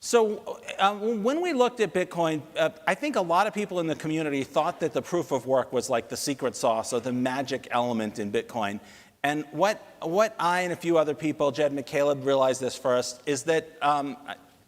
So when we looked at Bitcoin, I think a lot of people in the community thought that the proof of work was like the secret sauce or the magic element in Bitcoin. And what I and a few other people, Jed McCaleb, realized this first, is that,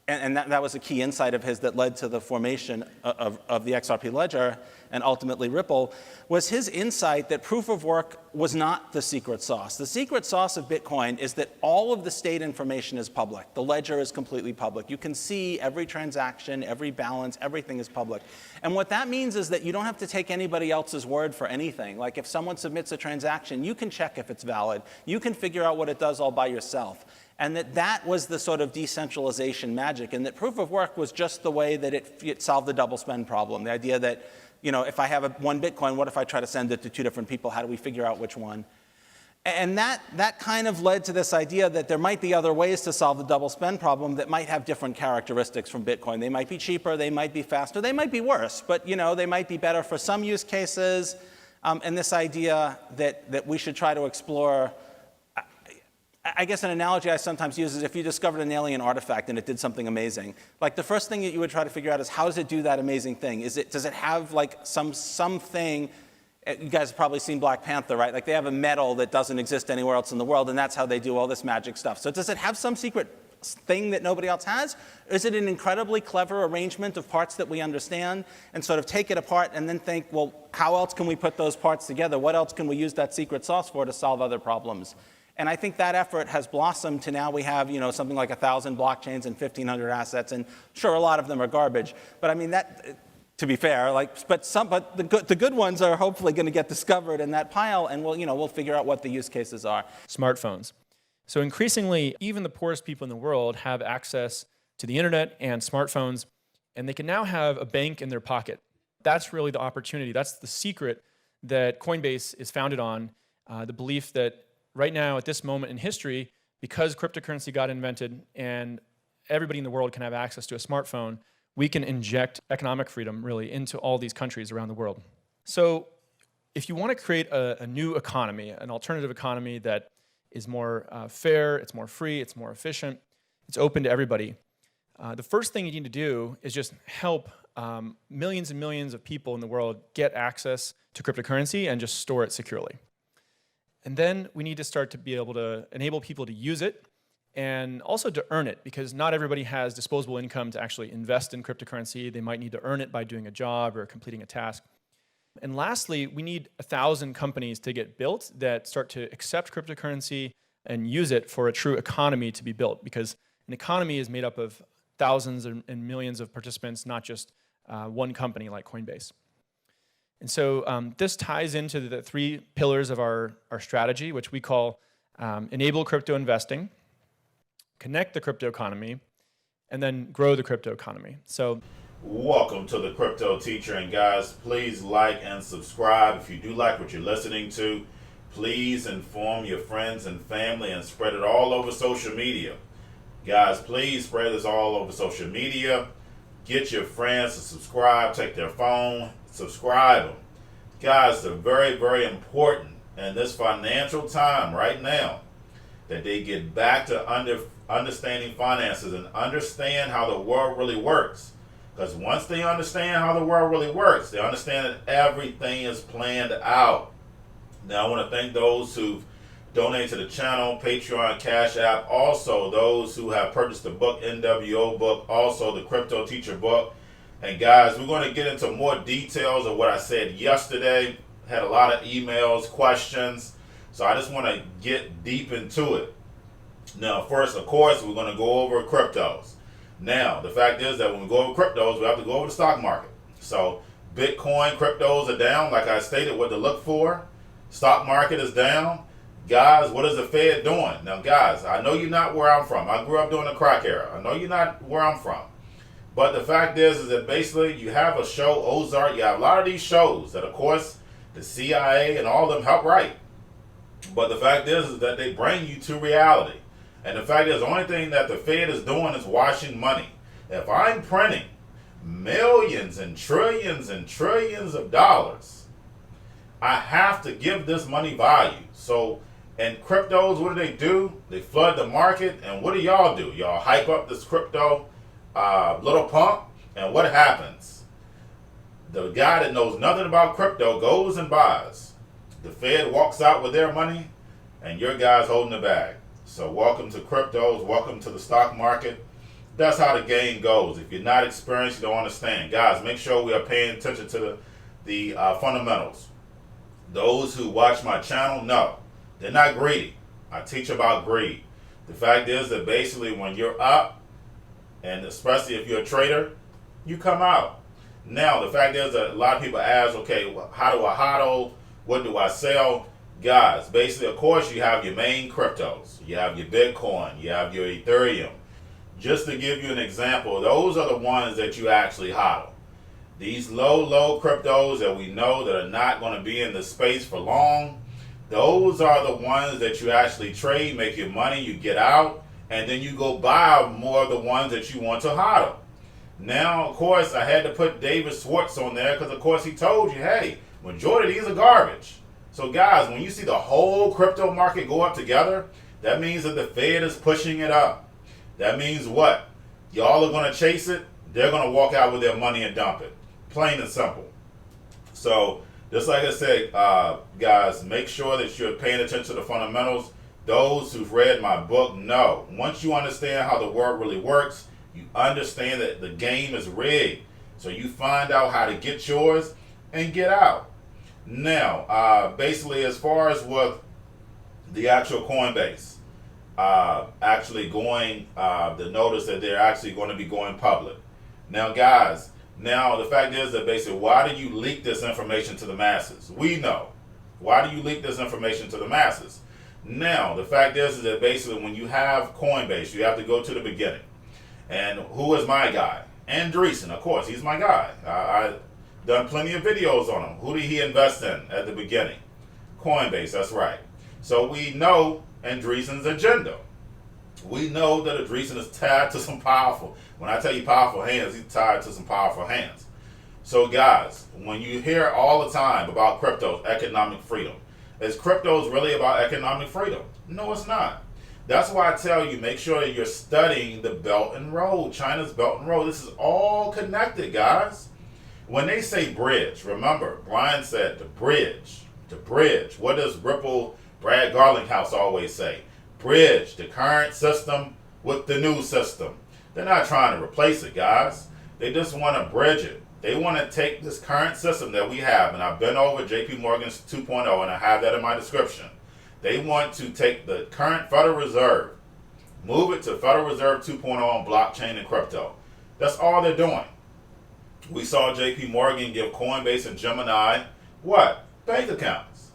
and that was a key insight of his that led to the formation of the XRP ledger and ultimately Ripple, was his insight that proof of work was not the secret sauce. The secret sauce of Bitcoin is that all of the state information is public. The ledger is completely public. You can see every transaction, every balance, everything is public. And what that means is that you don't have to take anybody else's word for anything. Like if someone submits a transaction, you can check if it's valid. You can figure out what it does all by yourself. And that was the sort of decentralization magic, and that proof of work was just the way that it solved the double spend problem. The idea that, if I have one Bitcoin, what if I try to send it to two different people? How do we figure out which one? And that kind of led to this idea that there might be other ways to solve the double spend problem that might have different characteristics from Bitcoin. They might be cheaper, they might be faster, they might be worse, but they might be better for some use cases. And this idea that we should try to explore, I guess an analogy I sometimes use is if you discovered an alien artifact and it did something amazing, like the first thing that you would try to figure out is how does it do that amazing thing? Does it have like something? You guys have probably seen Black Panther, right? Like they have a metal that doesn't exist anywhere else in the world, and that's how they do all this magic stuff. So does it have some secret thing that nobody else has? Or is it an incredibly clever arrangement of parts that we understand and sort of take it apart and then think, well, how else can we put those parts together? What else can we use that secret sauce for to solve other problems? And I think that effort has blossomed to now we have, something like 1,000 blockchains and 1,500 assets, and sure, a lot of them are garbage. But I mean, that, to be fair, but the good ones are hopefully going to get discovered in that pile, and we'll figure out what the use cases are. Smartphones. So increasingly, even the poorest people in the world have access to the internet and smartphones, and they can now have a bank in their pocket. That's really the opportunity. That's the secret that Coinbase is founded on, the belief that right now, at this moment in history, because cryptocurrency got invented and everybody in the world can have access to a smartphone, we can inject economic freedom really into all these countries around the world. So if you want to create a new economy, an alternative economy that is more fair, it's more free, it's more efficient, it's open to everybody, the first thing you need to do is just help millions and millions of people in the world get access to cryptocurrency and just store it securely. And then we need to start to be able to enable people to use it and also to earn it, because not everybody has disposable income to actually invest in cryptocurrency. They might need to earn it by doing a job or completing a task. And lastly, we need 1,000 companies to get built that start to accept cryptocurrency and use it for a true economy to be built, because an economy is made up of thousands and millions of participants, not just one company like Coinbase. And so this ties into the 3 pillars of our strategy, which we call enable crypto investing, connect the crypto economy, and then grow the crypto economy. So, welcome to the Crypto Teacher, and guys, please like and subscribe. If you do like what you're listening to, please inform your friends and family and spread it all over social media. Guys, please spread this all over social media. Get your friends to subscribe, take their phone, subscribe them. Guys, they're very, very important in this financial time right now that they get back to understanding finances and understand how the world really works. Because once they understand how the world really works, they understand that everything is planned out. Now, I want to thank those who've donated to the channel, Patreon, Cash App, also those who have purchased the book, NWO book, also the Crypto Teacher book. And guys, we're going to get into more details of what I said yesterday. Had a lot of emails, questions, so I just want to get deep into it. Now, first, of course, we're going to go over cryptos. Now, the fact is that when we go over cryptos, we have to go over the stock market. So, Bitcoin, cryptos are down, like I stated, what to look for. Stock market is down. Guys, what is the Fed doing? Now, guys, I know you're not where I'm from. I grew up during the crack era. I know you're not where I'm from. But the fact is that basically you have a show, Ozark. You have a lot of these shows that, of course, the CIA and all of them help write. But the fact is that they bring you to reality. And the fact is, the only thing that the Fed is doing is washing money. If I'm printing millions and trillions of dollars, I have to give this money value. So, in cryptos, what do? They flood the market. And what do? Y'all hype up this crypto little pump, and what happens? The guy that knows nothing about crypto goes and buys. The Fed walks out with their money, and your guy's holding the bag. So welcome to cryptos, welcome to the stock market. That's how the game goes. If you're not experienced, you don't understand. Guys, make sure we are paying attention to the fundamentals. Those who watch my channel know they're not greedy. I teach about greed. The fact is that basically when you're up, and especially if you're a trader, you come out. Now, the fact is that a lot of people ask, okay, how do I hodl? What do I sell? Guys, basically, of course, you have your main cryptos. You have your Bitcoin. You have your Ethereum. Just to give you an example, those are the ones that you actually hodl. These low cryptos that we know that are not going to be in the space for long, those are the ones that you actually trade, make your money, you get out, and then you go buy more of the ones that you want to hodl. Now, of course, I had to put David Schwartz on there because, of course, he told you, hey, majority of these are garbage. So, guys, when you see the whole crypto market go up together, that means that the Fed is pushing it up. That means what? Y'all are going to chase it. They're going to walk out with their money and dump it. Plain and simple. So, just like I said, guys, make sure that you're paying attention to the fundamentals. Those who've read my book know. Once you understand how the world really works, you understand that the game is rigged. So you find out how to get yours and get out. Now, basically, as far as with the actual Coinbase, actually going, the notice that they're actually going to be going public. Now, guys, the fact is that basically, why do you leak this information to the masses? We know. Why do you leak this information to the masses? Now, the fact is that basically, when you have Coinbase, you have to go to the beginning. And who is my guy? Andreessen, of course, he's my guy. I've done plenty of videos on him. Who did he invest in at the beginning? Coinbase, that's right. So we know Andreessen's agenda. We know that Andreessen is tied to some powerful, when I tell you powerful hands, he's tied to some powerful hands. So guys, when you hear all the time about cryptos, economic freedom, is cryptos really about economic freedom? No, it's not. That's why I tell you, make sure that you're studying the Belt and Road, China's Belt and Road. This is all connected, guys. When they say bridge, remember, Brian said the bridge. What does Brad Garlinghouse always say? Bridge the current system with the new system. They're not trying to replace it, guys. They just want to bridge it. They want to take this current system that we have, and I've been over JP Morgan's 2.0, and I have that in my description. They want to take the current Federal Reserve, move it to Federal Reserve 2.0 on blockchain and crypto. That's all they're doing. We saw JP Morgan give Coinbase and Gemini what? Bank accounts.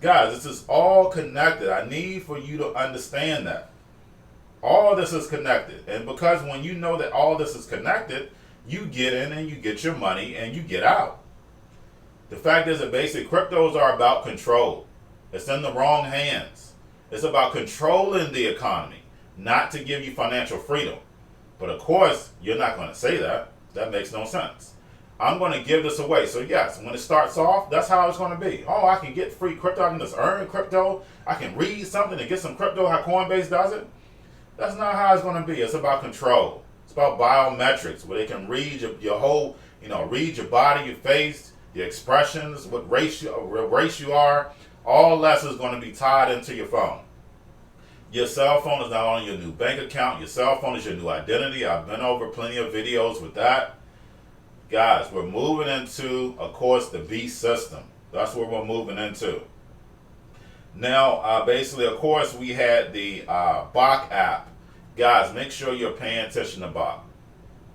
Guys, this is all connected. I need for you to understand that. All this is connected. And because when you know that all this is connected, you get in and you get your money and you get out. The fact is that basically cryptos are about control. It's in the wrong hands. It's about controlling the economy, not to give you financial freedom. But of course, you're not going to say that. That makes no sense. I'm going to give this away. So yes, when it starts off, that's how it's going to be. Oh, I can get free crypto. I can just earn crypto. I can read something and get some crypto, how Coinbase does it. That's not how it's going to be. It's about control. It's about biometrics, where they can read your whole, read your body, your face, your expressions, what race you are. All that is going to be tied into your phone. Your cell phone is not only your new bank account, your cell phone is your new identity. I've been over plenty of videos with that. Guys, we're moving into, of course, the beast system. That's what we're moving into. Now, basically, of course, we had the Bach app. Guys, make sure you're paying attention to Bach.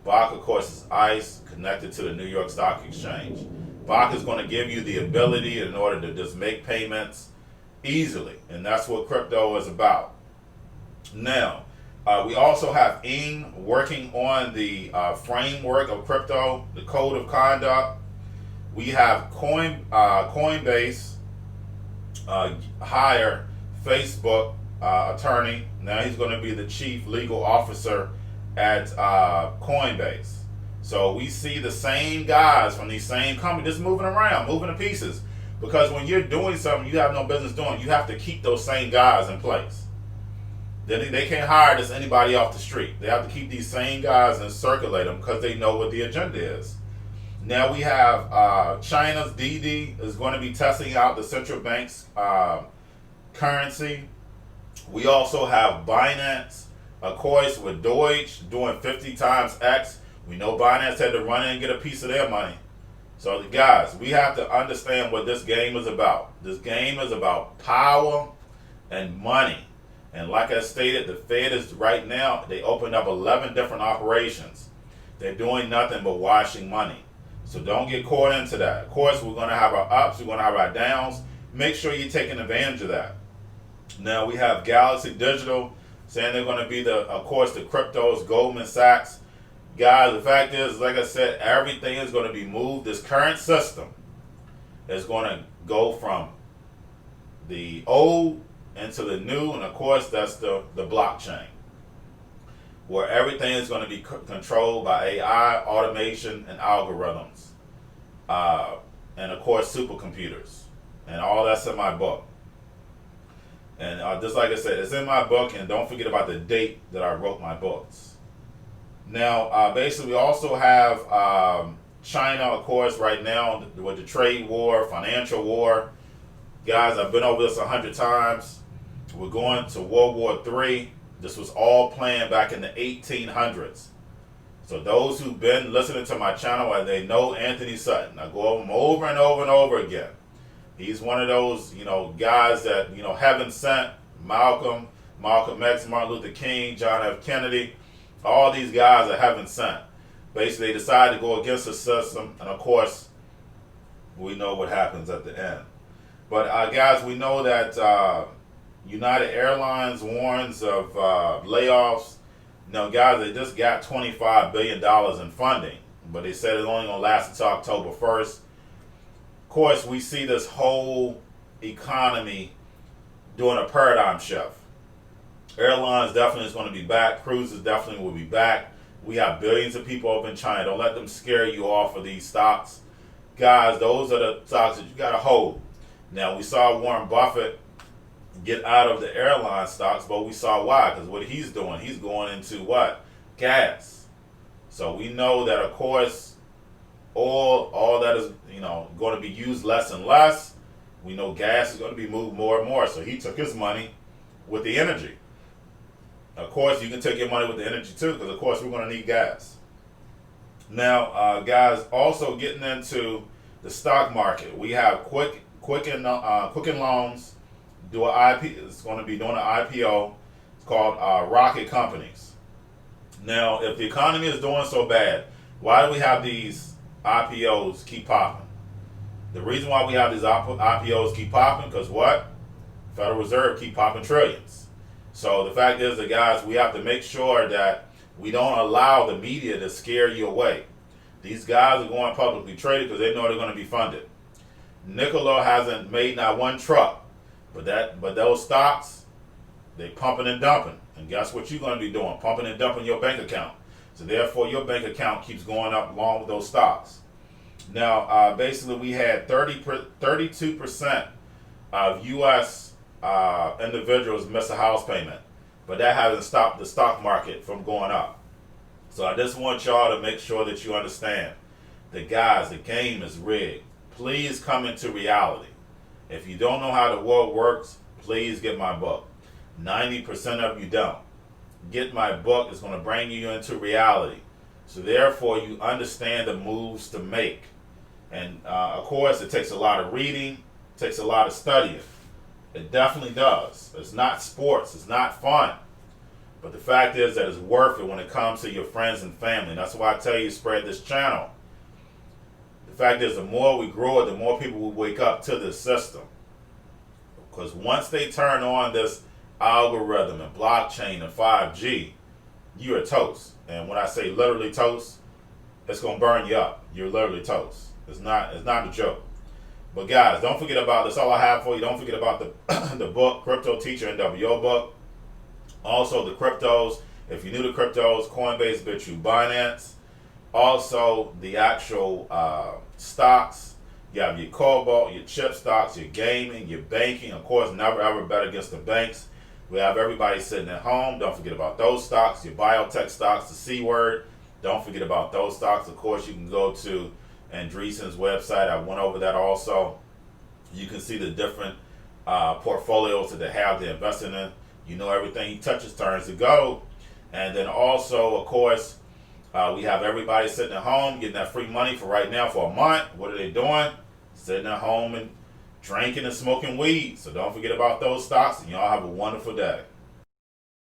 Bach, of course, is ICE connected to the New York Stock Exchange. Bach is going to give you the ability in order to just make payments easily. And that's what crypto is about. Now, we also have Ing working on the framework of crypto, the code of conduct. We have Coinbase hire Facebook attorney. Now he's going to be the chief legal officer at Coinbase. So we see the same guys from these same companies just moving around, moving to pieces. Because when you're doing something you have no business doing, you have to keep those same guys in place. They can't hire just anybody off the street. They have to keep these same guys and circulate them because they know what the agenda is. Now we have China's DD is going to be testing out the central bank's currency. We also have Binance, of course, with Deutsche doing 50 times X. We know Binance had to run in and get a piece of their money. So guys, we have to understand what this game is about. This game is about power and money. And like I stated, the Fed is right now, they opened up 11 different operations. They're doing nothing but washing money. So don't get caught into that. Of course, we're going to have our ups, we're going to have our downs. Make sure you're taking advantage of that. Now we have Galaxy Digital saying they're going to be of course, the cryptos, Goldman Sachs. Guys, the fact is, like I said, everything is going to be moved. This current system is going to go from the old into the new, and of course, that's the blockchain, where everything is going to be controlled by AI, automation, and algorithms, and of course, supercomputers, and all that's in my book. And just like I said, it's in my book, and don't forget about the date that I wrote my books. Now, basically, we also have China, of course, right now with the trade war, financial war. Guys, I've been over this 100 times. We're going to World War III. This was all planned back in the 1800s. So those who've been listening to my channel, they know Anthony Sutton. I go over him over and over and over again. He's one of those, guys that, heaven sent. Malcolm X, Martin Luther King, John F. Kennedy. All these guys are heaven sent. Basically, they decided to go against the system. And of course, we know what happens at the end. But guys, we know that United Airlines warns of layoffs. Now, guys, they just got $25 billion in funding, but they said it's only going to last until October 1st. Of course, we see this whole economy doing a paradigm shift. Airlines definitely is going to be back. Cruises definitely will be back. We have billions of people over in China. Don't let them scare you off of these stocks. Guys, those are the stocks that you got to hold. Now, we saw Warren Buffett get out of the airline stocks, but we saw why. Because what he's doing, he's going into what? Gas. So we know that, of course, all that is, going to be used less and less. We know gas is going to be moved more and more. So he took his money with the energy. Of course, you can take your money with the energy too, because of course we're going to need gas. Now, guys, also getting into the stock market, we have Quicken Loans do an IP. It's going to be doing an IPO. It's called Rocket Companies. Now, if the economy is doing so bad, why do we have these IPOs keep popping? The reason why we have these IPOs keep popping, because what? Federal Reserve keep popping trillions. So the fact is that, guys, we have to make sure that we don't allow the media to scare you away. These guys are going publicly traded because they know they're going to be funded. Nikola hasn't made not one truck, but those stocks, they pumping and dumping. And guess what you're going to be doing? Pumping and dumping your bank account. So therefore, your bank account keeps going up along with those stocks. Now, basically, we had 32% of U.S. Individuals miss a house payment, but that hasn't stopped the stock market from going up. So I just want y'all to make sure that you understand that, guys, the game is rigged. Please come into reality. If you don't know how the world works, please get my book. 90% of you don't. Get my book. It's going to bring you into reality. So therefore, you understand the moves to make. And of course, it takes a lot of reading, it takes a lot of studying. It definitely does. It's not sports. It's not fun. But the fact is that it's worth it when it comes to your friends and family. And that's why I tell you, spread this channel. The fact is, the more we grow it, the more people will wake up to this system. Because once they turn on this algorithm and blockchain and 5G, you are toast. And when I say literally toast, it's going to burn you up. You're literally toast. It's not a joke. But guys, don't forget about this. All I have for you. Don't forget about the book, Cryptoteacher and WO book. Also the cryptos. If you're new to cryptos, Coinbase, Bitrue, Binance. Also the actual stocks. You have your cobalt, your chip stocks, your gaming, your banking. Of course, never ever bet against the banks. We have everybody sitting at home. Don't forget about those stocks, your biotech stocks, the C word. Don't forget about those stocks. Of course, you can go to Andreessen's website. I went over that also. You can see the different portfolios that they have to invest in. You know, everything he touches turns to gold. And then also, of course, we have everybody sitting at home getting that free money for right now for a month. What are they doing? Sitting at home and drinking and smoking weed. So don't forget about those stocks, and y'all have a wonderful day.